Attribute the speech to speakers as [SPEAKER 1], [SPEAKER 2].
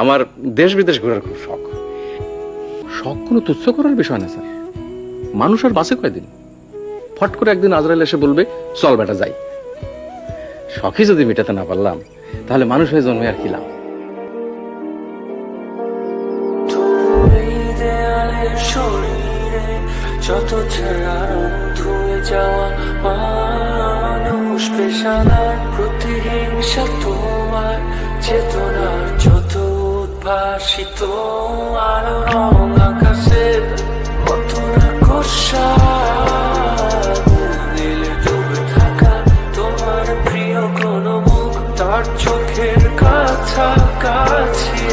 [SPEAKER 1] আমার দেশ বিদেশ ঘোরার খুব শখ। শখ কোনো তুচ্ছ করার বিষয় না স্যার। মানুষ আর বাঁচে কয়দিন? ফট করে একদিন আজরাইল এসে বলবে চল বেটা যাই। শখই যদি মেটাতে না পারলাম তাহলে মানুষ হয়ে জন্মে আর কি লাভ?
[SPEAKER 2] যত ধুয়ে যাওয়া মানুষ পেশাদার প্রতিহিংসা তোমার চেতনার যত উদ্ভাসিত আলো রং আকাশের কত না কষা নীলে ডুবে থাকা তোমার প্রিয় কোন মুখ তার চোখের কাছাকাছি